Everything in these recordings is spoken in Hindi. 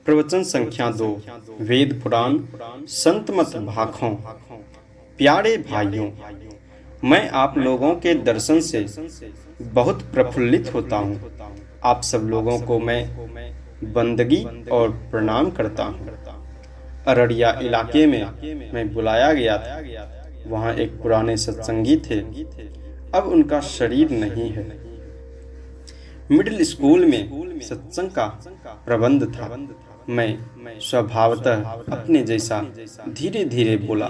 प्रवचन संख्या 2 वेद पुराण संत मत भाखों। प्यारे भाइयों, मैं आप लोगों के दर्शन से बहुत प्रफुल्लित होता हूँ। आप सब लोगों को मैं बंदगी और प्रणाम करता हूँ। अररिया इलाके में मैं बुलाया गया था। वहाँ एक पुराने सत्संगी थे। अब उनका शरीर नहीं है। मिडिल स्कूल में सत्संग का प्रबंध था। मैं स्वभावतः अपने जैसा धीरे धीरे बोला।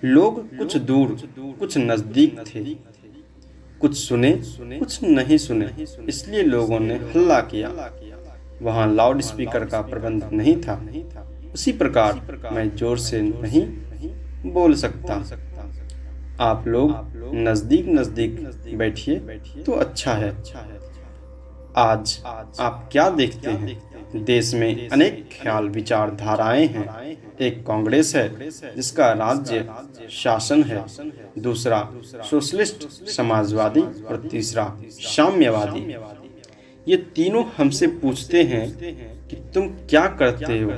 लोग कुछ दूर कुछ नजदीक थे, कुछ सुने कुछ नहीं सुने, इसलिए लोगों ने हल्ला किया। वहाँ लाउड स्पीकर का प्रबंध नहीं था। उसी प्रकार मैं जोर से नहीं बोल सकता। आप लोग नजदीक नजदीक बैठिए तो अच्छा है। आज आप क्या देखते हैं? देश में अनेक ख्याल विचारधाराएं हैं। एक कांग्रेस है जिसका राज्य शासन है, दूसरा सोशलिस्ट समाजवादी और तीसरा साम्यवादी। ये तीनों हमसे पूछते हैं कि तुम क्या करते हो?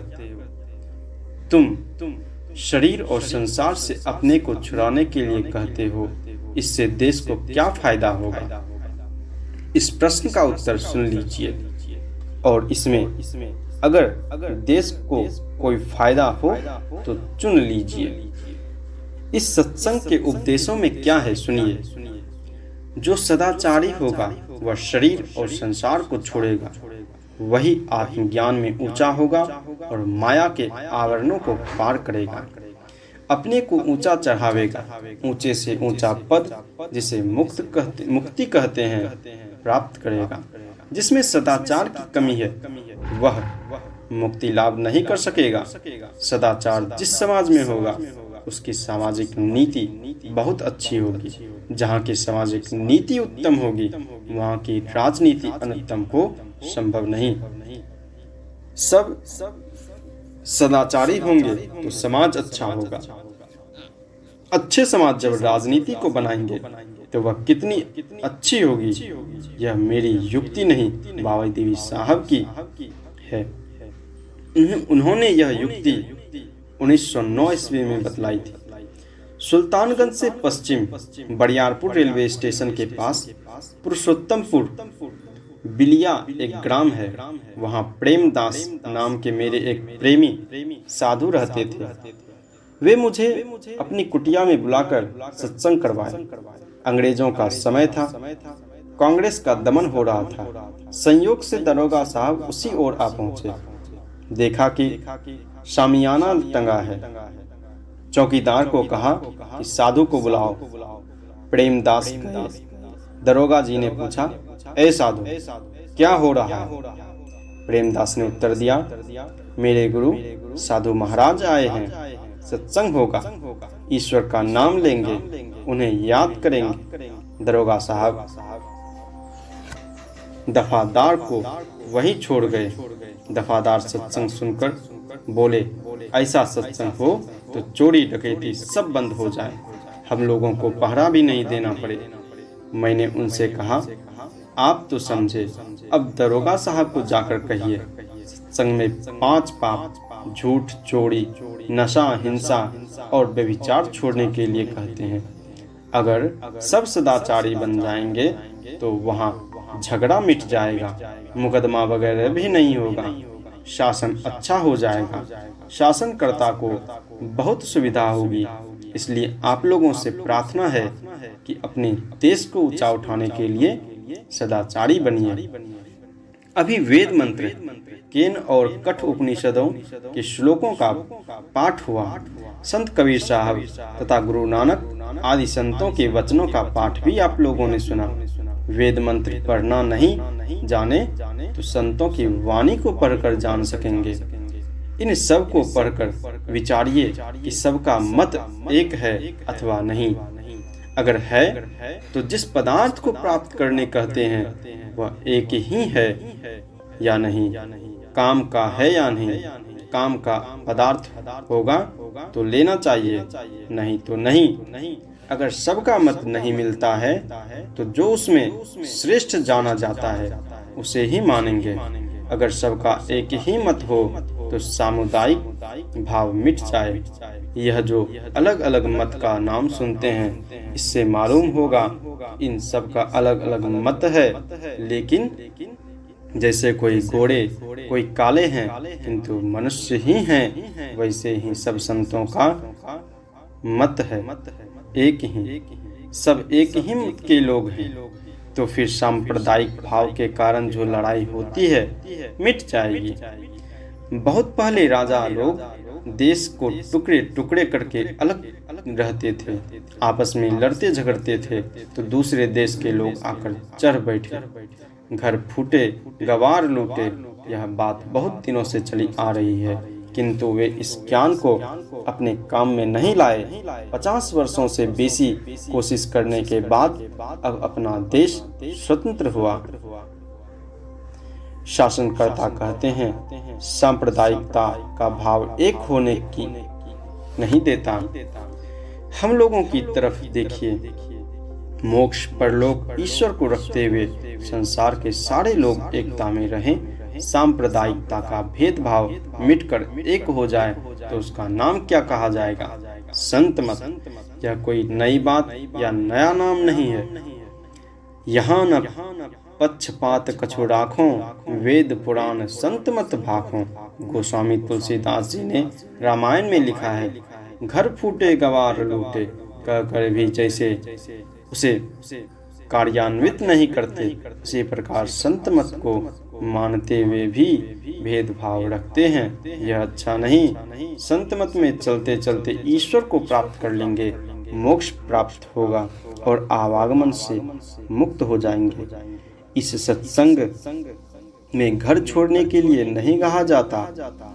तुम शरीर और संसार से अपने को छुड़ाने के लिए कहते हो। इससे देश को क्या फायदा होगा? इस प्रश्न का उत्तर सुन लीजिए और इसमें अगर देश को कोई फायदा हो तो चुन लीजिए। इस सत्संग के उपदेशों में क्या है सुनिए। जो सदाचारी होगा वह शरीर और संसार को छोड़ेगा, वही आत्मज्ञान में ऊंचा होगा और माया के आवरणों को पार करेगा। अपने को ऊंचा चढ़ावेगा, ऊंचे से ऊंचा पद जिसे मुक्ति कहते हैं प्राप्त करेगा। जिसमें सदाचार की कमी है वह मुक्ति लाभ नहीं कर सकेगा। सदाचार जिस समाज में होगा उसकी सामाजिक नीति बहुत अच्छी होगी। जहाँ की सामाजिक नीति उत्तम होगी वहाँ की राजनीति अनुत्तम हो संभव नहीं। सब सदाचारी होंगे तो समाज अच्छा होगा। अच्छे समाज जब राजनीति को बनाएंगे तो वह कितनी अच्छी होगी। यह मेरी युक्ति नहीं, बाबा देवी साहब की है। उन्होंने यह युक्ति 1909 ईस्वी में बतलाई थी। सुल्तानगंज से पश्चिम बरियारपुर रेलवे स्टेशन के पास पुरुषोत्तमपुर बिलिया एक ग्राम है। वहाँ प्रेमदास नाम के मेरे एक प्रेमी साधु रहते थे। वे मुझे अपनी कुटिया में बुलाकर सत्संग करवाए। अंग्रेजों का समय था, कांग्रेस का दमन हो रहा था। संयोग से दरोगा साहब उसी ओर आ पहुंचे। देखा कि शामियाना टंगा है। चौकीदार को कहा कि साधु को बुलाओ। प्रेमदास गए। दरोगा जी ने पूछा, ए साधु, क्या हो रहा है? प्रेमदास ने उत्तर दिया, मेरे गुरु साधु महाराज आए हैं। सत्संग होगा, ईश्वर का नाम लेंगे, उन्हें याद करेंगे। दरोगा साहब दफादार को वहीं छोड़ गए। दफादार सत्संग सुनकर बोले, ऐसा सत्संग हो तो चोरी डकैती सब बंद हो जाए, हम लोगों को पहरा भी नहीं देना पड़े। मैंने उनसे कहा, आप तो समझे, अब दरोगा साहब को जाकर कहिए सत्संग में 5 पाप, झूठ, चोरी, नशा, हिंसा और व्यभिचार छोड़ने के लिए कहते हैं। अगर सब सदाचारी बन जाएंगे तो वहाँ झगड़ा मिट जाएगा, मुकदमा वगैरह भी नहीं होगा, शासन अच्छा हो जाएगा, शासनकर्ता को बहुत सुविधा होगी। इसलिए आप लोगों से प्रार्थना है कि अपने देश को ऊंचा उठाने के लिए सदाचारी बनिए। अभी वेद मंत्र, केन और कठ उपनिषदों के श्लोकों का पाठ हुआ। संत कबीर साहब तथा गुरु नानक आदि संतों के वचनों का पाठ भी आप लोगों ने सुना। वेद मंत्र पढ़ना नहीं जाने तो संतों की वाणी को पढ़कर जान सकेंगे। इन सब को पढ़कर विचारिए कि सबका मत एक है अथवा नहीं। अगर है तो जिस पदार्थ को प्राप्त करने कहते हैं वह एक ही है या नहीं, काम का है या नहीं। काम का पदार्थ होगा तो लेना चाहिए, नहीं तो नहीं। अगर सबका मत नहीं मिलता है तो जो उसमें श्रेष्ठ जाना जाता है उसे ही मानेंगे। अगर सबका एक ही मत हो तो सामुदायिक भाव मिट जाए। यह जो अलग अलग मत का नाम सुनते हैं, इससे मालूम होगा इन सब का अलग अलग मत है, लेकिन जैसे कोई घोड़े कोई काले हैं किंतु मनुष्य ही हैं, वैसे ही सब संतों का मत है एक ही, सब एक ही मत के लोग हैं। तो फिर सांप्रदायिक भाव के कारण जो लड़ाई होती है मिट जाएगी। बहुत पहले राजा लोग देश को टुकड़े टुकड़े करके अलग रहते थे, आपस में लड़ते झगड़ते थे, तो दूसरे देश के लोग आकर चढ़ बैठे, घर फूटे, गवार लूटे। यह बात बहुत दिनों से चली आ रही है, किंतु वे इस ज्ञान को अपने काम में नहीं लाए। 50 वर्षों से बेसी कोशिश करने के बाद अब अपना देश स्वतंत्र हुआ। शासनकर्ता कहते हैं सांप्रदायिकता का भाव एक होने की नहीं देता। हम लोगों की तरफ देखिए, मोक्ष परलोक ईश्वर को रखते हुए संसार के सारे लोग एकता में रहें। सांप्रदायिकता का भेदभाव मिटकर एक हो जाए तो उसका नाम क्या कहा जाएगा? संत मत। यह कोई नई बात या नया नाम नहीं है। यहाँ न पक्षपात कछु राखों, वेद पुराण संत मत भाखों। गोस्वामी तुलसीदास जी ने रामायण में लिखा है, घर फूटे गवार लूटे, कहकर भी जैसे उसे कार्यान्वित नहीं करते, उसी प्रकार संत मत को मानते हुए भी भेदभाव रखते हैं। यह अच्छा नहीं। संत मत में चलते चलते ईश्वर को प्राप्त कर लेंगे, मोक्ष प्राप्त होगा और आवागमन से मुक्त हो जाएंगे। इस सत्संग में घर छोड़ने के लिए नहीं कहा जाता।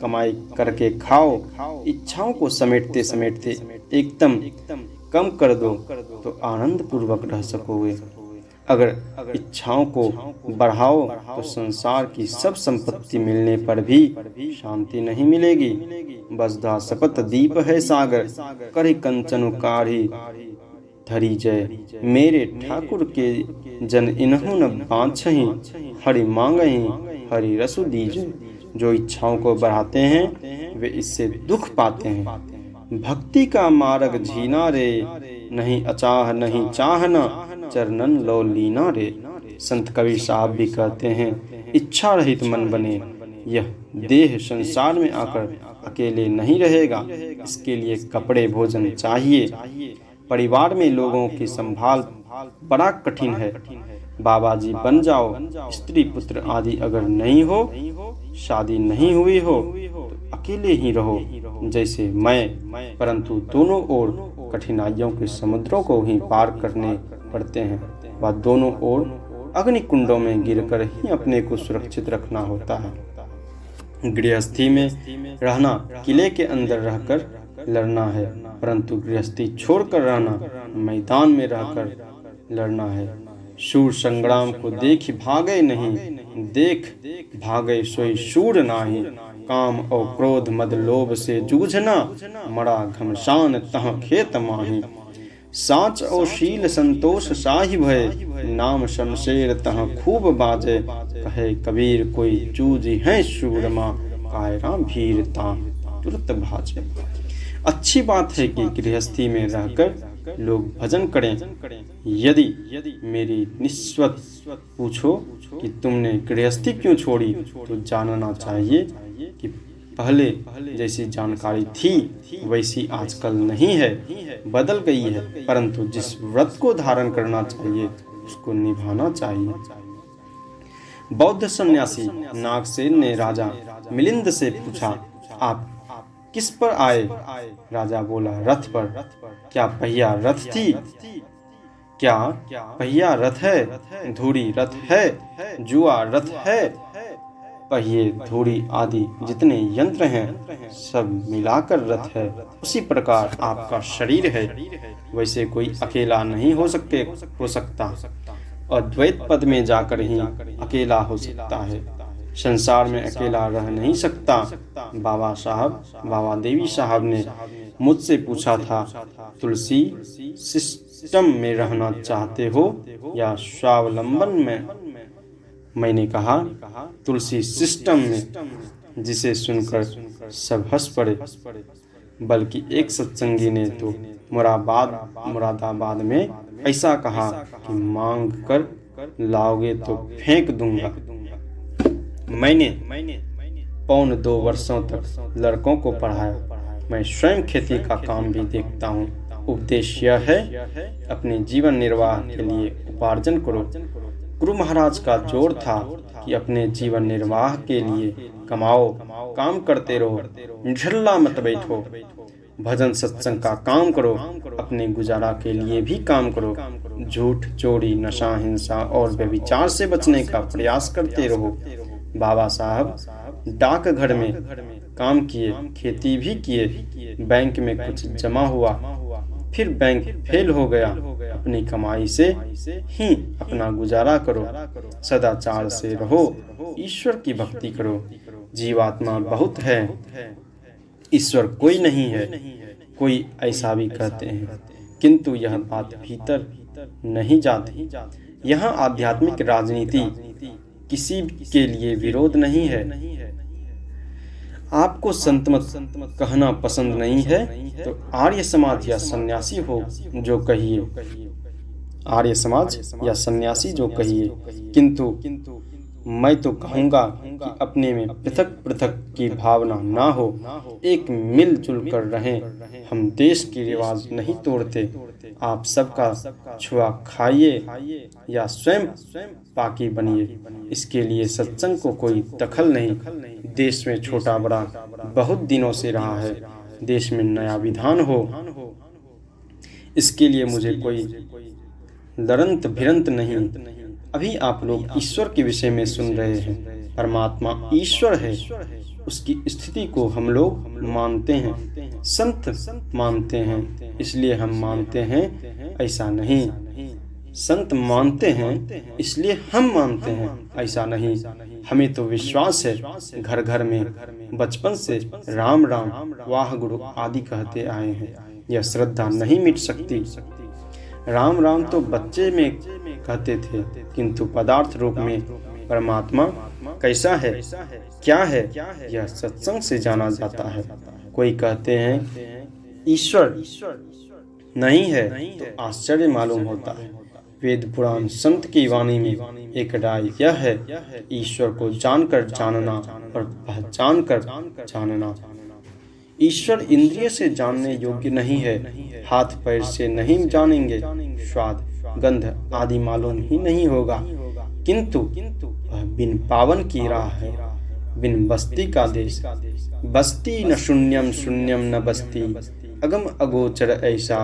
कमाई करके खाओ, इच्छाओं को समेटते समेटते एकदम कम कर दो तो आनंद पूर्वक रह सकोगे। अगर इच्छाओं को बढ़ाओ तो संसार की सब संपत्ति मिलने पर भी शांति नहीं मिलेगी। बसदा सपत दीप है सागर, करे कंचन काढ़ी धरी जय। मेरे ठाकुर के जन इन्हों न बाँछहि, हरि मांगहि हरि रसु दीजय। जो इच्छाओं को बढ़ाते हैं वे इससे दुख पाते हैं। भक्ति का मार्ग झीना रे, नहीं अचाह नहीं चाहना, चरणन लो लीना रे। संत कबीर साहब भी कहते हैं, इच्छा रहित मन बने। यह देह संसार में आकर अकेले नहीं रहेगा, इसके लिए कपड़े भोजन चाहिए। परिवार में लोगों की संभाल बड़ा कठिन है। बाबा जी बन जाओ, स्त्री पुत्र आदि अगर नहीं हो, शादी नहीं हुई हो तो अकेले ही रहो जैसे मैं, परंतु दोनों ओर कठिनाइयों के समुद्रों को ही पार करने पड़ते हैं। वह दोनों ओर अग्नि कुंडों में गिरकर ही अपने को सुरक्षित रखना होता है। गृहस्थी में रहना किले के अंदर रहकर लड़ना है, परंतु गृहस्थी छोड़कर रहना मैदान में रहकर लड़ना है। शूर संग्राम को देख भागे नहीं, देख भागे सोई शूर नाही। काम और क्रोध मद लोभ से जूझना, मरा घमसान तह खेत माही। साच और शील संतोष साहि भय, नाम शमशेर तह खूब बाजे। कहे कबीर कोई जूझी है शूरमा, कायरा भीरता तुरत भाजे। अच्छी बात है कि गृहस्थी में रहकर लोग भजन करें। यदि मेरी निस्वत पूछो कि तुमने गृहस्थी क्यों छोड़ी, तो जानना चाहिए कि पहले जैसी जानकारी थी वैसी आजकल नहीं है, बदल गई है। परंतु जिस व्रत को धारण करना चाहिए उसको निभाना चाहिए। बौद्ध सन्यासी नागसेन ने राजा मिलिंद से पूछा, आप किस पर आए? राजा बोला, रथ पर। क्या पहिया रथ थी? क्या पहिया रथ है? धूरी रथ है? जुआ रथ है? पहिए धूरी आदि जितने यंत्र हैं सब मिलाकर रथ है। उसी प्रकार आपका शरीर है, वैसे कोई अकेला नहीं हो सकता। अद्वैत पद में जाकर ही अकेला हो सकता है, संसार में अकेला रह नहीं सकता। बाबा देवी साहब ने मुझसे पूछा था, तुलसी सिस्टम में रहना चाहते हो या स्वावलंबन में? मैंने कहा, तुलसी सिस्टम में, जिसे सुनकर सब हंस पड़े। बल्कि एक सत्संगी ने तो मुरादाबाद में ऐसा कहा कि मांग कर लाओगे तो फेंक दूंगा। मैंने 1.25 वर्षों तक लड़कों को पढ़ाया। मैं स्वयं खेती का काम भी देखता हूँ। उपदेश यह है, अपने जीवन निर्वाह के लिए उपार्जन करो। गुरु महाराज का जोर था कि अपने जीवन निर्वाह के लिए कमाओ, काम करते रहो, निठल्ला मत बैठो। भजन सत्संग का काम करो, अपने गुजारा के लिए भी काम करो। झूठ, चोरी, नशा, हिंसा और व्यभिचार से बचने का प्रयास करते रहो। बाबा साहब डाकघर में काम किए, खेती भी किए, बैंक में कुछ जमा हुआ, फिर बैंक फेल हो गया। अपनी कमाई से ही अपना गुजारा करो, सदाचार से रहो, ईश्वर की भक्ति करो। जीवात्मा बहुत है, ईश्वर कोई नहीं है। कोई ऐसा भी कहते हैं, किंतु यह बात भीतर नहीं जाती। यहाँ आध्यात्मिक राजनीति किसी के लिए विरोध नहीं है। आपको संत मत कहना पसंद नहीं है तो आर्य समाज या सन्यासी हो जो कहिए, आर्य समाज या सन्यासी जो कहिए। किंतु मैं तो कहूँगा कि अपने में पृथक पृथक की भावना ना हो, एक मिलजुल कर रहें। हम देश की रिवाज नहीं तोड़ते। आप सबका छुआ खाइए या स्वयं पाकी बनिए, इसके लिए सत्संग को कोई दखल नहीं। देश में छोटा बड़ा बहुत दिनों से रहा है। देश में नया विधान हो, इसके लिए मुझे कोई लरंत भिरंत नहीं। अभी आप लोग ईश्वर के विषय में सुन रहे हैं। परमात्मा ईश्वर है, उसकी स्थिति को हम लोग मानते हैं, संत मानते हैं, इसलिए हम मानते हैं, ऐसा नहीं। संत मानते हैं इसलिए हम मानते हैं, ऐसा नहीं। हमें तो विश्वास है। घर घर में बचपन से राम राम, वाह गुरु आदि कहते आए हैं। यह श्रद्धा नहीं मिट सकती। राम राम तो बच्चे में कहते थे, किंतु पदार्थ रूप में परमात्मा कैसा है, क्या है, यह सत्संग से जाना जाता है। कोई कहते हैं ईश्वर नहीं है तो आश्चर्य मालूम होता है। वेद पुराण संत की वाणी में एक राय यह है, ईश्वर को जानकर जानना और पहचान कर जानना। ईश्वर इंद्रिय से जानने योग्य नहीं है। हाथ पैर से नहीं जानेंगे, स्वाद गंध आदि मालूम ही नहीं होगा। किंतु वह बिन पावन की राह है, बिन बस्ती का देश। बस्ती न शून्यम, शून्यम न बस्ती, अगम अगोचर ऐसा।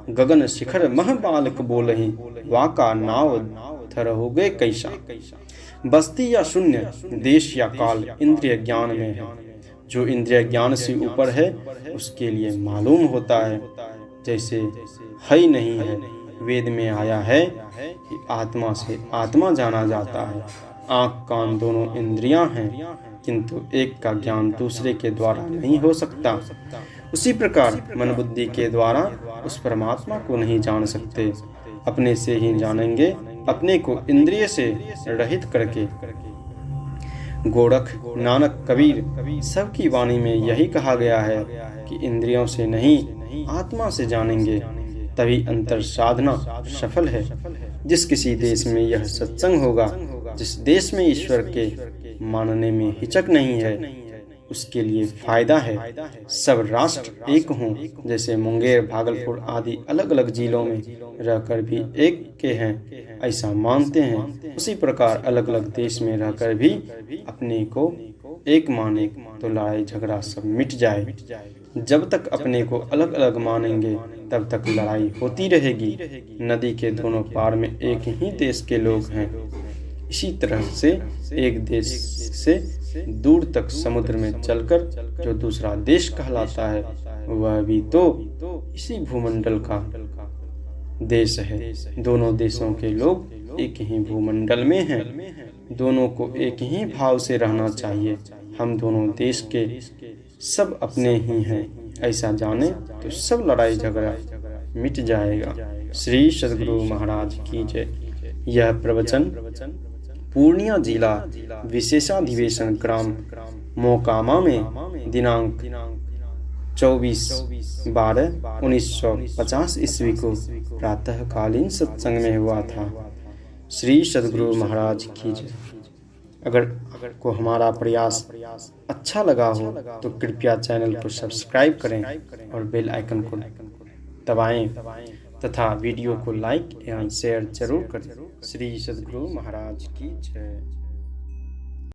गगन शिखर मह बालक बोलहि, वाका नाव थर हो गए कैसा। बस्ती या शून्य, देश या काल इंद्रिय ज्ञान में है। जो इंद्रिय ज्ञान से ऊपर है उसके लिए मालूम होता है, जैसे है ही नहीं है। वेद में आया है कि आत्मा से आत्मा जाना जाता है। आँख कान दोनों इंद्रियां हैं, किंतु एक का ज्ञान दूसरे के द्वारा नहीं हो सकता। उसी प्रकार मन बुद्धि के द्वारा उस परमात्मा को नहीं जान सकते। अपने से ही जानेंगे, अपने को इंद्रिय से रहित करके। गोरख, नानक, कबीर सबकी वाणी में यही कहा गया है कि इंद्रियों से नहीं आत्मा से जानेंगे, तभी अंतर साधना सफल है। जिस किसी देश में यह सत्संग होगा, जिस देश में ईश्वर के मानने में हिचक नहीं है, उसके लिए फायदा है। सब राष्ट्र एक हों, जैसे मुंगेर, भागलपुर आदि अलग अलग जिलों में रहकर भी एक के हैं, ऐसा मानते हैं। उसी प्रकार अलग अलग देश में रहकर भी अपने को एक माने तो लड़ाई झगड़ा सब मिट जाए। जब तक अपने को अलग अलग मानेंगे तब तक लड़ाई होती रहेगी। नदी के दोनों पार में एक ही देश के लोग हैं। इसी तरह से एक देश से दूर तक समुद्र में चलकर जो दूसरा देश कहलाता है, वह भी तो इसी भूमंडल का देश है। दोनों देशों के लोग एक ही भूमंडल में हैं। दोनों को एक ही भाव से रहना चाहिए। हम दोनों देश के सब अपने ही हैं, ऐसा जाने तो सब लड़ाई झगड़ा मिट जाएगा। श्री सद्गुरु महाराज की जय। यह प्रवचन पूर्णिया जिला विशेषाधिवेशन ग्राम मोकामा में दिनांक 24/12/1950 ईस्वी को प्रातःकालीन सत्संग में हुआ था। श्री सद्गुरु महाराज की जय। अगर को हमारा प्रयास अच्छा लगा हो तो कृपया चैनल को सब्सक्राइब करें और बेल आइकन को दबाएं तथा वीडियो को लाइक एवं शेयर जरूर करें। श्री सद्गुरु महाराज की जय।